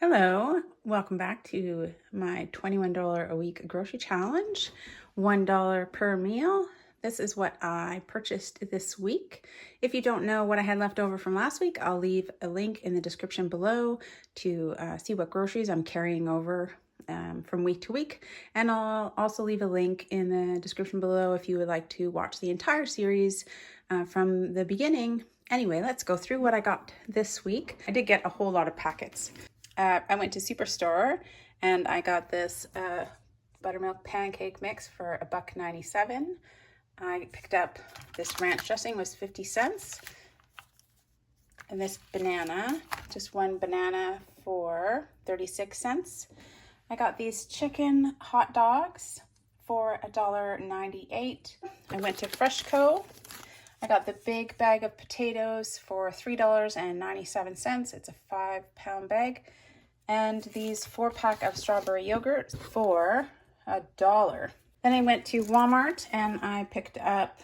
Hello, welcome back to my $21 a week grocery challenge, $1 per meal. This is what I purchased this week. If you don't know what I had left over from last week, I'll leave a link in the description below to see what groceries I'm carrying over from week to week. And I'll also leave a link in the description below if you would like to watch the entire series from the beginning. Anyway, let's go through what I got this week. I did get a whole lot of packets. I went to Superstore and I got this buttermilk pancake mix for $1.97. I picked up this ranch dressing, was 50 cents. And this banana, just one banana for 36 cents. I got these chicken hot dogs for $1.98. I went to Freshco. I got the big bag of potatoes for $3.97. It's a 5-pound bag. And these 4-pack of strawberry yogurt for $1. Then I went to Walmart and I picked up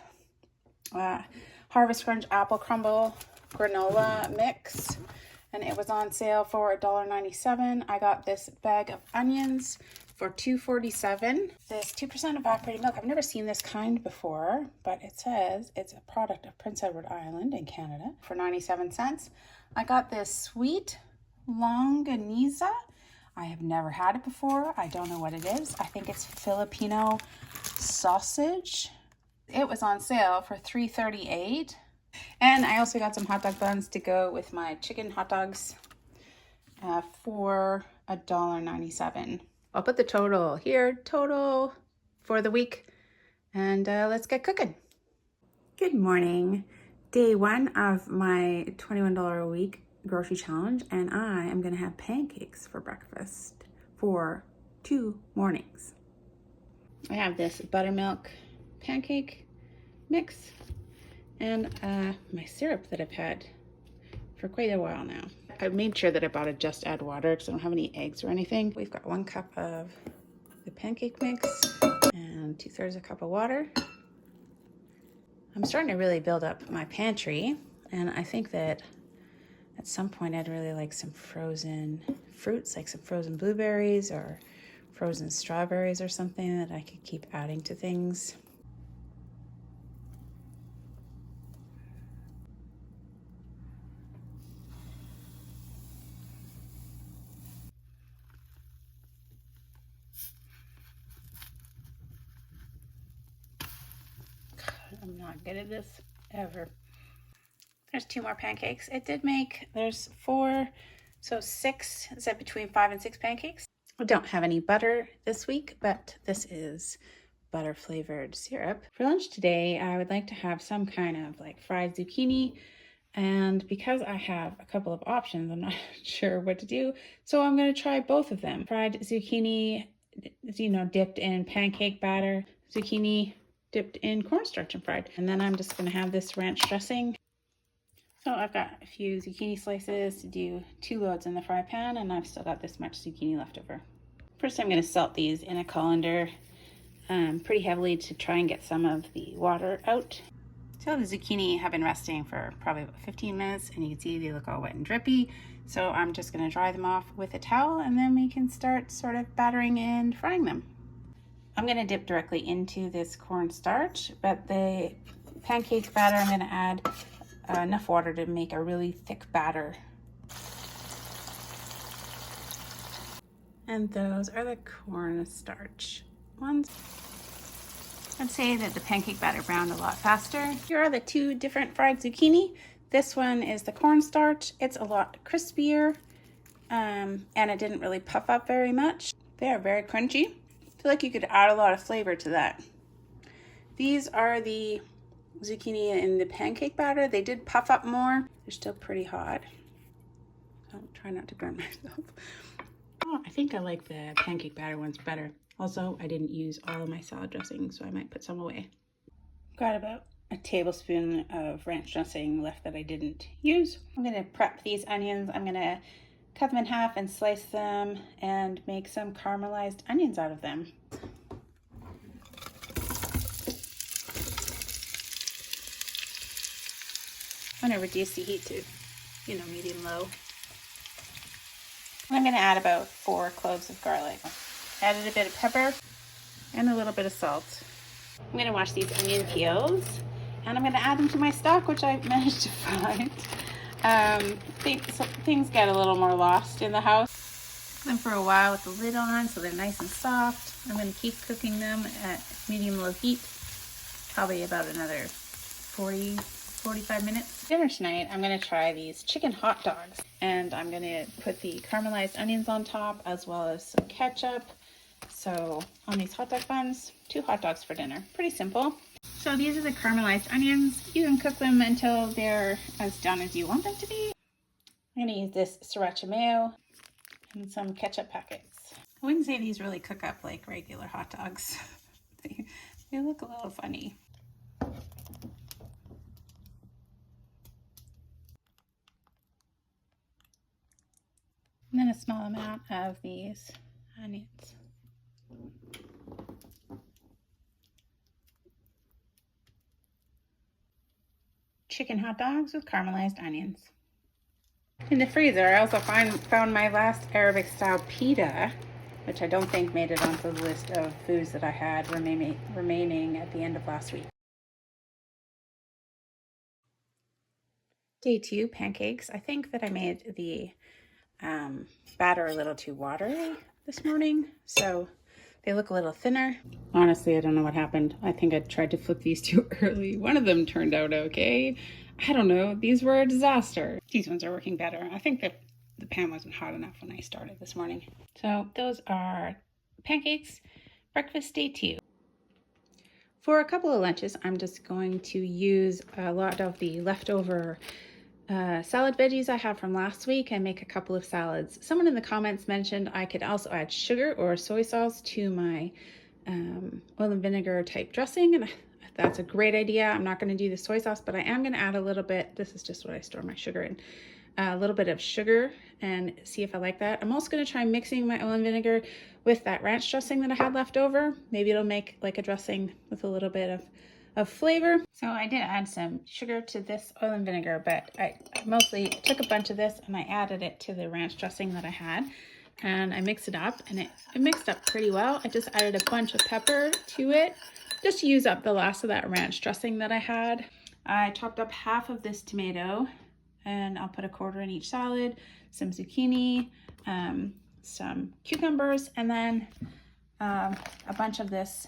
Harvest Crunch Apple Crumble Granola Mix. And it was on sale for $1.97. I got this bag of onions for $2.47. This 2% evaporated milk. I've never seen this kind before, but it says it's a product of Prince Edward Island in Canada for 97 cents. I got this sweet Longanisa. I have never had it before. I don't know what it is. I think it's Filipino sausage. It was on sale for $3.38. And I also got some hot dog buns to go with my chicken hot dogs for $1.97. I'll put the total here, total for the week, and let's get cooking. Good morning. Day one of my $21 a week grocery challenge, and I am going to have pancakes for breakfast for 2 mornings. I have this buttermilk pancake mix and my syrup that I've had for quite a while now. I made sure that I bought a just add water because I don't have any eggs or anything. We've got 1 cup of the pancake mix and 2/3 a cup of water. I'm starting to really build up my pantry, and I think that at some point I'd really like some frozen fruits, like some frozen blueberries or frozen strawberries or something that I could keep adding to things. I'm not good at this ever. There's 2 more pancakes. It did make, there's 4, so 6, is that between 5 and 6 pancakes? I don't have any butter this week, but this is butter flavored syrup. For lunch today, I would like to have some kind of like fried zucchini. And because I have a couple of options, I'm not sure what to do. So I'm going to try both of them. Fried zucchini, dipped in pancake batter, zucchini dipped in cornstarch and fried. And then I'm just going to have this ranch dressing. So I've got a few zucchini slices to do 2 loads in the fry pan, and I've still got this much zucchini left over. First, I'm going to salt these in a colander pretty heavily to try and get some of the water out. So the zucchini have been resting for probably about 15 minutes, and you can see they look all wet and drippy. So I'm just going to dry them off with a towel, and then we can start sort of battering and frying them. I'm going to dip directly into this cornstarch, but the pancake batter, I'm going to add enough water to make a really thick batter. And those are the cornstarch ones. I'd say that the pancake batter browned a lot faster. Here are the 2 different fried zucchini. This one is the cornstarch. It's a lot crispier, and it didn't really puff up very much. They are very crunchy. I feel like you could add a lot of flavor to that. These are the zucchini in the pancake batter. They did puff up more. They're still pretty hot. I'll try not to burn myself. Oh, I think I like the pancake batter ones better. Also, I didn't use all of my salad dressing, so I might put some away. Got about a tablespoon of ranch dressing left that I didn't use. I'm going to prep these onions. I'm going to cut them in half and slice them and make some caramelized onions out of them. I'm going to reduce the heat to, medium-low. I'm going to add about 4 cloves of garlic. Added a bit of pepper and a little bit of salt. I'm going to wash these onion peels and I'm going to add them to my stock, which I managed to find. Things get a little more lost in the house. Cook them for a while with the lid on so they're nice and soft. I'm going to keep cooking them at medium-low heat, probably about another 45 minutes. Dinner tonight, I'm going to try these chicken hot dogs, and I'm going to put the caramelized onions on top as well as some ketchup. So on these hot dog buns, 2 hot dogs for dinner. Pretty simple. So these are the caramelized onions. You can cook them until they're as done as you want them to be. I'm going to use this sriracha mayo and some ketchup packets. I wouldn't say these really cook up like regular hot dogs. They look a little funny. And then a small amount of these onions. Chicken hot dogs with caramelized onions. In the freezer, I also found my last Arabic style pita, which I don't think made it onto the list of foods that I had remaining at the end of last week. Day 2, pancakes. I think that I made the batter a little too watery this morning, so they look a little thinner. Honestly, I don't know what happened. I think I tried to flip these too early. One of them turned out okay. I don't know. These were a disaster. These ones are working better. I think that the pan wasn't hot enough when I started this morning. So those are pancakes, breakfast day 2. For a couple of lunches, I'm just going to use a lot of the leftover salad veggies I have from last week and make a couple of salads. Someone in the comments mentioned I could also add sugar or soy sauce to my oil and vinegar type dressing, and that's a great idea. I'm not going to do the soy sauce, but I am going to add a little bit. This is just what I store my sugar in. A little bit of sugar and see if I like that. I'm also going to try mixing my oil and vinegar with that ranch dressing that I had left over. Maybe it'll make like a dressing with a little bit of flavor. So I did add some sugar to this oil and vinegar, but I mostly took a bunch of this and I added it to the ranch dressing that I had, and I mixed it up, and it mixed up pretty well. I just added a bunch of pepper to it just to use up the last of that ranch dressing that I had. I chopped up half of this tomato, and I'll put a quarter in each salad, some zucchini, some cucumbers, and then a bunch of this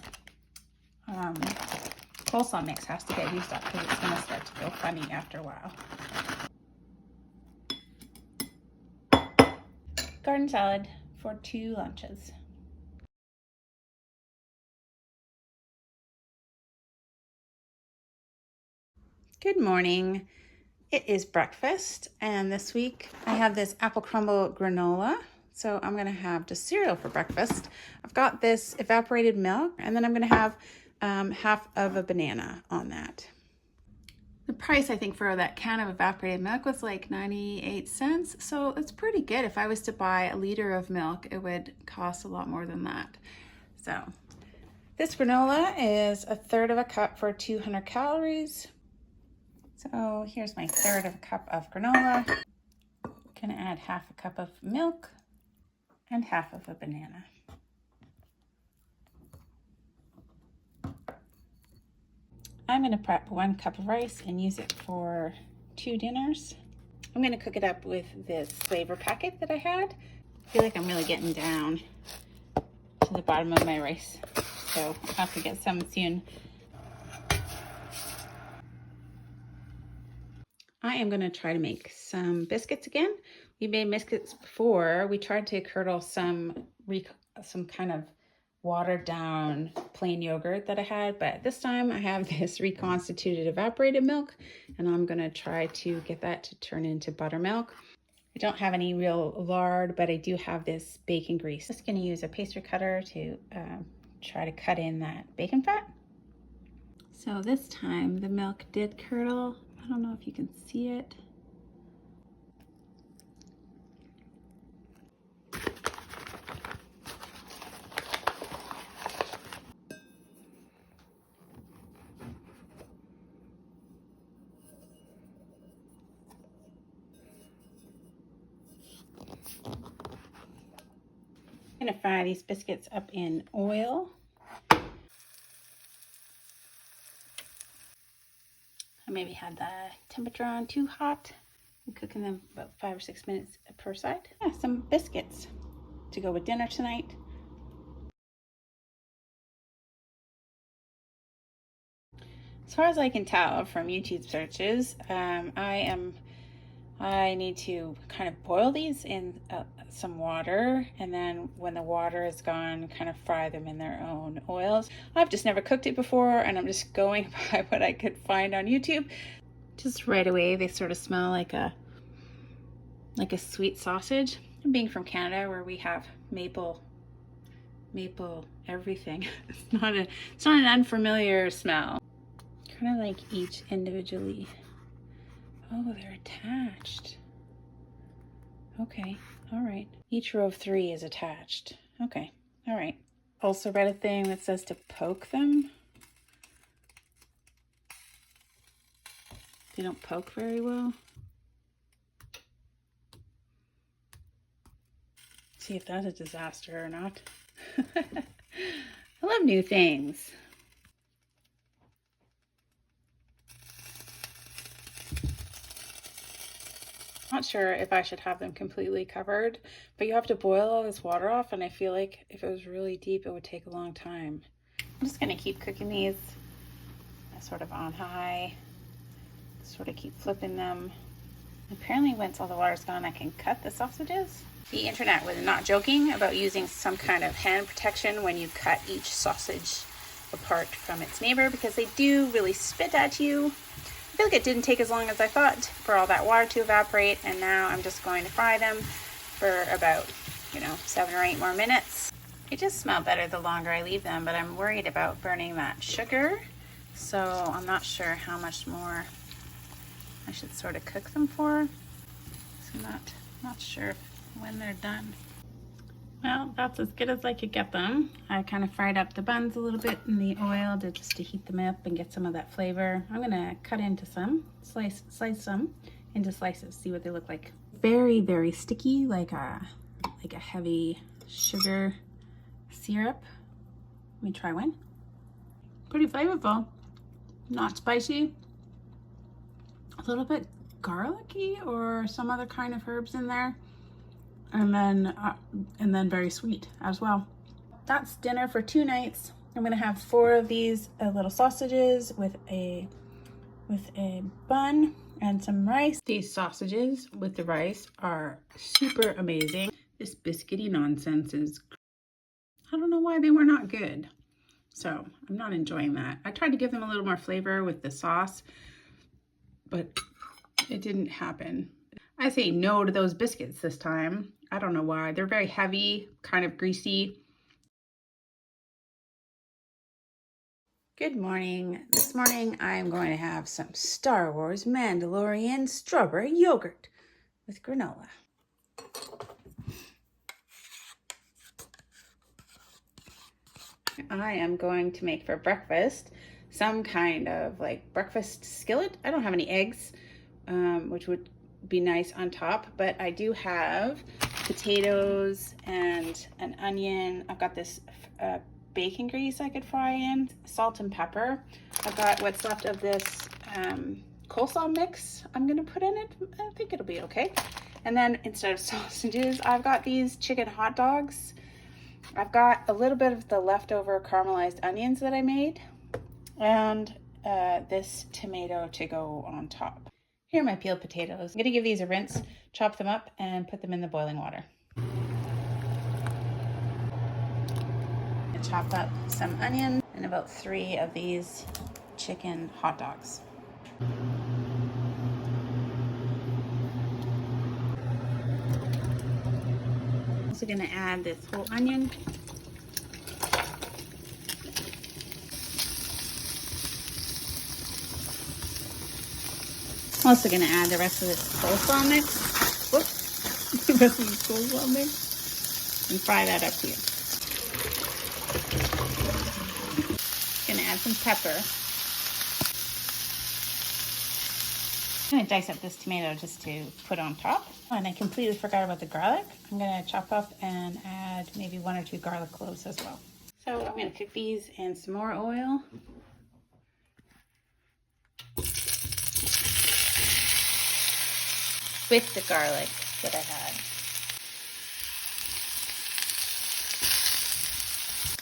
coleslaw mix has to get used up because it's going to start to go funny after a while. Garden salad for 2 lunches. Good morning. It is breakfast, and this week I have this apple crumble granola. So I'm going to have just cereal for breakfast. I've got this evaporated milk, and then I'm going to have half of a banana on that. The price, I think, for that can of evaporated milk was like 98 cents. So it's pretty good. If I was to buy a liter of milk, it would cost a lot more than that. So this granola is 1/3 of a cup for 200 calories. So here's my 1/3 of a cup of granola. I'm gonna add half a cup of milk and half of a banana. I'm going to prep 1 cup of rice and use it for 2 dinners. I'm going to cook it up with this flavor packet that I had. I feel like I'm really getting down to the bottom of my rice, so I'll have to get some soon. I am going to try to make some biscuits again. We made biscuits before. We tried to curdle some kind of watered down plain yogurt that I had, but this time I have this reconstituted evaporated milk, and I'm going to try to get that to turn into buttermilk. I don't have any real lard, but I do have this bacon grease. Just going to use a pastry cutter to try to cut in that bacon fat. So this time the milk did curdle. I don't know if you can see it. I'm gonna fry these biscuits up in oil. I maybe had the temperature on too hot. I'm cooking them about 5 or 6 minutes per side. Yeah, some biscuits to go with dinner tonight. As far as I can tell from YouTube searches, I need to kind of boil these in some water, and then when the water is gone, kind of fry them in their own oils. I've just never cooked it before, and I'm just going by what I could find on YouTube. Just right away, they sort of smell like a sweet sausage. And being from Canada, where we have maple everything, it's not an unfamiliar smell. Kind of like each individually. Oh, they're attached. Okay, all right. Each row of 3 is attached. Okay, all right. Also read a thing that says to poke them. They don't poke very well. See if that's a disaster or not. I love new things. Not sure if I should have them completely covered, but you have to boil all this water off, and I feel like if it was really deep, it would take a long time. I'm just gonna keep cooking these sort of on high, sort of keep flipping them. Apparently once all the water's gone, I can cut the sausages. The internet was not joking about using some kind of hand protection when you cut each sausage apart from its neighbor, because they do really spit at you. I feel like it didn't take as long as I thought for all that water to evaporate, and now I'm just going to fry them for about, 7 or 8 more minutes. They just smell better the longer I leave them, but I'm worried about burning that sugar, so I'm not sure how much more I should sort of cook them for. So I'm not sure when they're done. Well, that's as good as I could get them. I kind of fried up the buns a little bit in the oil just to heat them up and get some of that flavor. I'm gonna cut into some, slice some into slices, see what they look like. Very, very sticky, like a heavy sugar syrup. Let me try one. Pretty flavorful, not spicy. A little bit garlicky or some other kind of herbs in there. And then very sweet as well. That's dinner for 2 nights. I'm gonna have 4 of these little sausages with a bun and some rice. These sausages with the rice are super amazing. This biscuity nonsense is, I don't know why they were not good. So I'm not enjoying that. I tried to give them a little more flavor with the sauce, but it didn't happen. I say no to those biscuits this time. I don't know why. They're very heavy, kind of greasy. Good morning. This morning I'm going to have some Star Wars Mandalorian strawberry yogurt with granola. I am going to make for breakfast some kind of like breakfast skillet. I don't have any eggs, which would be nice on top, but I do have potatoes and an onion. I've got this bacon grease I could fry in, salt and pepper. I've got what's left of this coleslaw mix I'm gonna put in it. I think it'll be okay. And then instead of sausages, I've got these chicken hot dogs. I've got a little bit of the leftover caramelized onions that I made, and this tomato to go on top. Here are my peeled potatoes. I'm gonna give these a rinse, chop them up, and put them in the boiling water. Chop up some onion and about 3 of these chicken hot dogs. Also gonna add this whole onion. I'm also gonna add the rest of this coleslaw mix. Whoops, the rest of this coleslaw mix, and fry that up here. Gonna add some pepper. I'm gonna dice up this tomato just to put on top. Oh, and I completely forgot about the garlic. I'm gonna chop up and add maybe 1 or 2 garlic cloves as well. So I'm gonna cook these in some more oil. With the garlic that I had.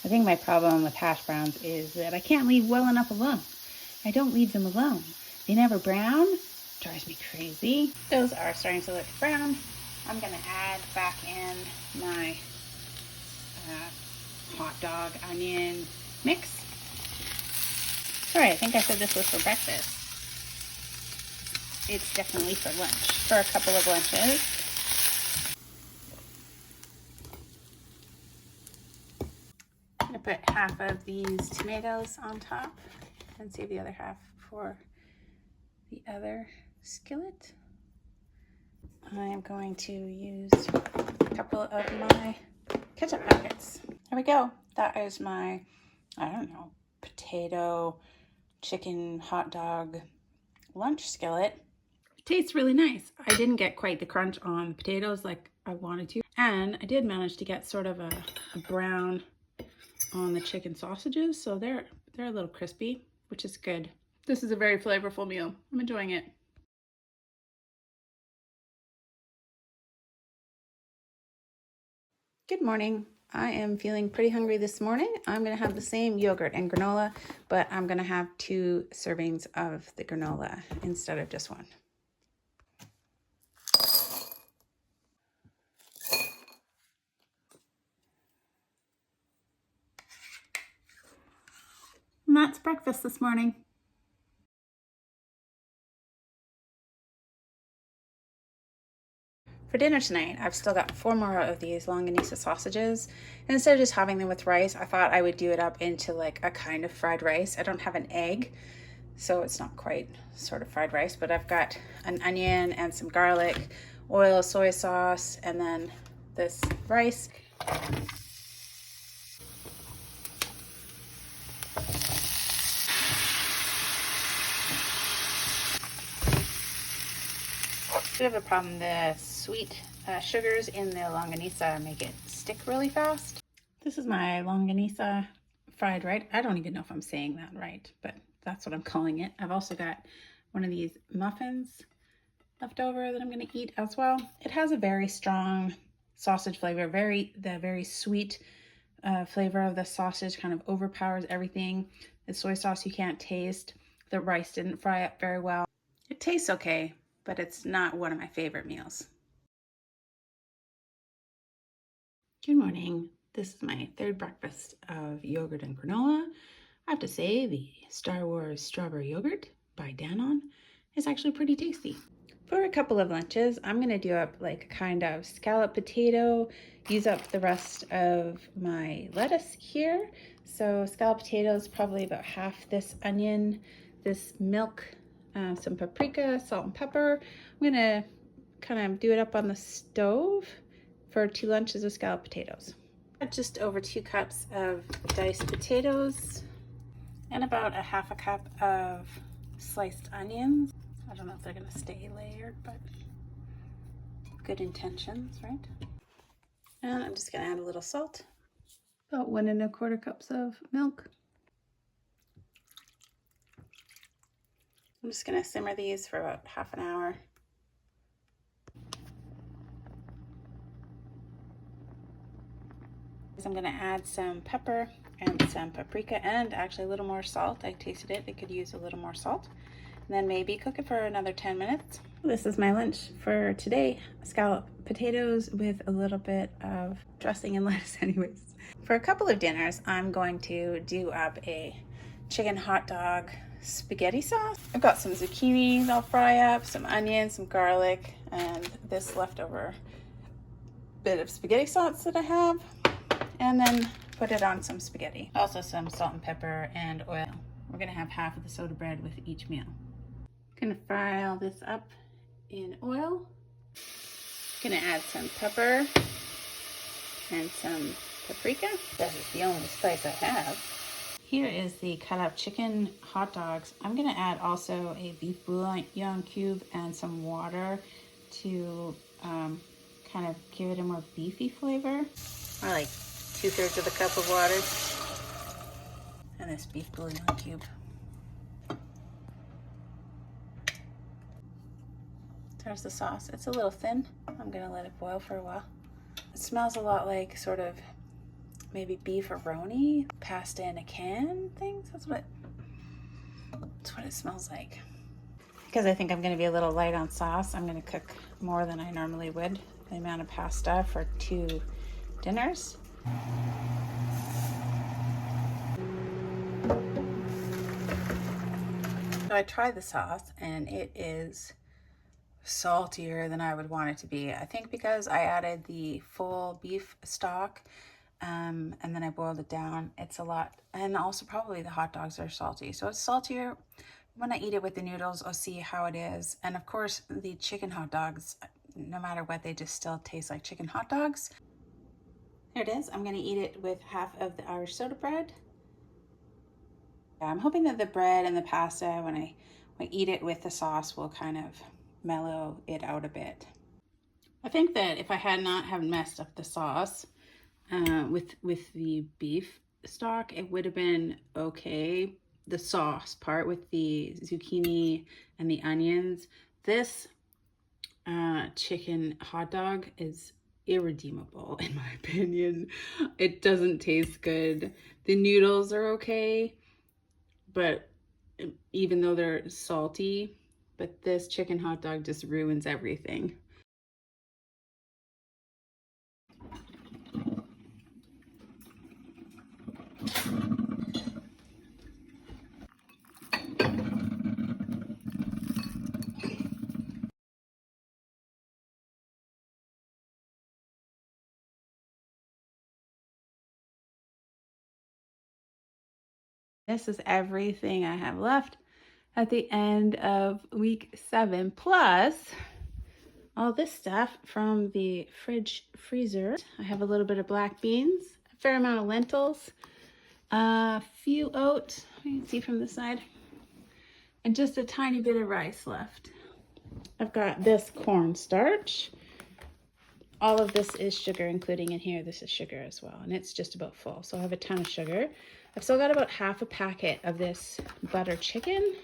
I think my problem with hash browns is that I can't leave well enough alone. I don't leave them alone. They never brown. Drives me crazy. Those are starting to look brown. I'm gonna add back in my hot dog onion mix. Sorry, I think I said this was for breakfast. It's definitely for lunch, for a couple of lunches. I'm gonna put half of these tomatoes on top and save the other half for the other skillet. I'm going to use a couple of my ketchup packets. There we go. That is my, I don't know, potato, chicken, hot dog lunch skillet. It tastes really nice. I didn't get quite the crunch on the potatoes like I wanted to. And I did manage to get sort of a brown on the chicken sausages. So they're a little crispy, which is good. This is a very flavorful meal. I'm enjoying it. Good morning. I am feeling pretty hungry this morning. I'm gonna have the same yogurt and granola, but I'm gonna have 2 servings of the granola instead of just 1. And that's breakfast this morning. For dinner tonight, I've still got 4 more of these Longanisa sausages. And instead of just having them with rice, I thought I would do it up into like a kind of fried rice. I don't have an egg, so it's not quite sort of fried rice, but I've got an onion and some garlic, oil, soy sauce, and then this rice. I have a problem. The sweet sugars in the Longanisa make it stick really fast. This is my Longanisa fried rice. I don't even know if I'm saying that right, but that's what I'm calling it. I've also got one of these muffins left over that I'm going to eat as well. It has a very strong sausage flavor. The very sweet flavor of the sausage kind of overpowers everything. The soy sauce you can't taste. The rice didn't fry up very well. It tastes okay, but it's not one of my favorite meals. Good morning. This is my 3rd breakfast of yogurt and granola. I have to say the Star Wars strawberry yogurt by Danone is actually pretty tasty. For a couple of lunches, I'm gonna do up like a kind of scalloped potato, use up the rest of my lettuce here. So scalloped potatoes, probably about half this onion, this milk, some paprika, salt and pepper. I'm gonna kind of do it up on the stove for 2 lunches of scalloped potatoes. Just over 2 cups of diced potatoes and about a half a cup of sliced onions. I don't know if they're gonna stay layered, but good intentions, right? And I'm just gonna add a little salt, about 1 1/4 cups of milk. I'm just gonna simmer these for about half an hour. I'm gonna add some pepper and some paprika and actually a little more salt. I tasted it, it could use a little more salt. And then maybe cook it for another 10 minutes. This is my lunch for today. Scalloped potatoes with a little bit of dressing and lettuce anyways. For a couple of dinners, I'm going to do up a chicken hot dog spaghetti sauce. I've got some zucchini that I'll fry up, some onions, some garlic, and this leftover bit of spaghetti sauce that I have. And then put it on some spaghetti. Also some salt and pepper and oil. We're gonna have half of the soda bread with each meal. Gonna fry all this up in oil. Gonna add some pepper and some paprika. That is the only spice I have. Here is the cut up chicken hot dogs. I'm gonna add also a beef bouillon cube and some water to kind of give it a more beefy flavor. Or like 2/3 of a cup of water. And this beef bouillon cube. There's the sauce. It's a little thin. I'm gonna let it boil for a while. It smells a lot like sort of maybe beefaroni, pasta in a can things. That's what it smells like. Because I think I'm gonna be a little light on sauce, I'm gonna cook more than I normally would. The amount of pasta for 2 dinners. So I tried the sauce and it is saltier than I would want it to be. I think because I added the full beef stock and then I boiled it down, it's a lot. And also probably the hot dogs are salty. So it's saltier. When I eat it with the noodles, I'll see how it is. And of course, the chicken hot dogs, no matter what, they just still taste like chicken hot dogs. There it is. I'm going to eat it with half of the Irish soda bread. I'm hoping that the bread and the pasta, when I eat it with the sauce, will kind of mellow it out a bit. I think that if I had not have messed up the sauce with the beef stock, it would have been okay. The sauce part with the zucchini and the onions. This chicken hot dog is irredeemable in my opinion. It doesn't taste good. The noodles are okay, but even though they're salty, but this chicken hot dog just ruins everything. This is everything I have left at the end of week 7, plus all this stuff from the freezer. I have a little bit of black beans, a fair amount of lentils, a few oats, you can see from the side, and just a tiny bit of rice left. I've got this cornstarch. All of this is sugar, including in here, this is sugar as well, and it's just about full, so I have a ton of sugar. I've still got about half a packet of this butter chicken,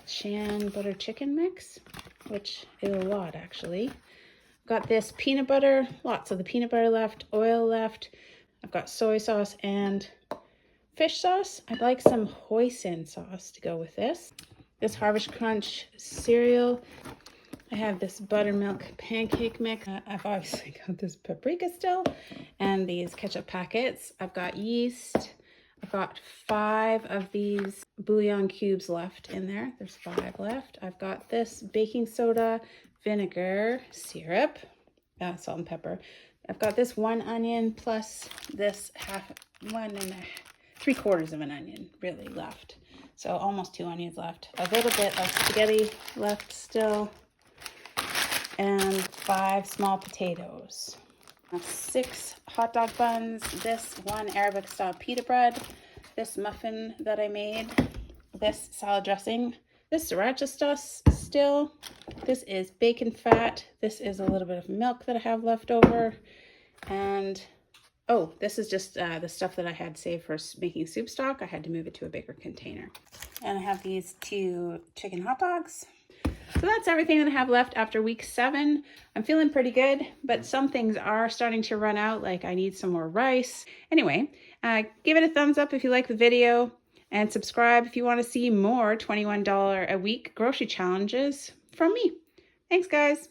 Shan butter chicken mix, which is a lot actually. I've got this peanut butter, lots of the peanut butter left, oil left. I've got soy sauce and fish sauce. I'd like some hoisin sauce to go with this. This Harvest Crunch cereal. I have this buttermilk pancake mix. I've obviously got this paprika still and these ketchup packets. I've got yeast. I've got 5 of these bouillon cubes left in there. There's 5 left. I've got this baking soda, vinegar, syrup, salt and pepper. I've got this 1 onion plus this 1 3/4 of an onion really left. So almost 2 onions left. A little bit of spaghetti left still. And 5 small potatoes. 6 hot dog buns, this 1 Arabic style pita bread, this muffin that I made, this salad dressing, this sriracha sauce still, this is bacon fat, this is a little bit of milk that I have left over, and oh, this is just the stuff that I had saved for making soup stock. I had to move it to a bigger container. And I have these 2 chicken hot dogs. So that's everything that I have left after week 7. I'm feeling pretty good, but some things are starting to run out, like I need some more rice. Anyway, give it a thumbs up if you like the video, and subscribe if you want to see more $21 a week grocery challenges from me. Thanks, guys.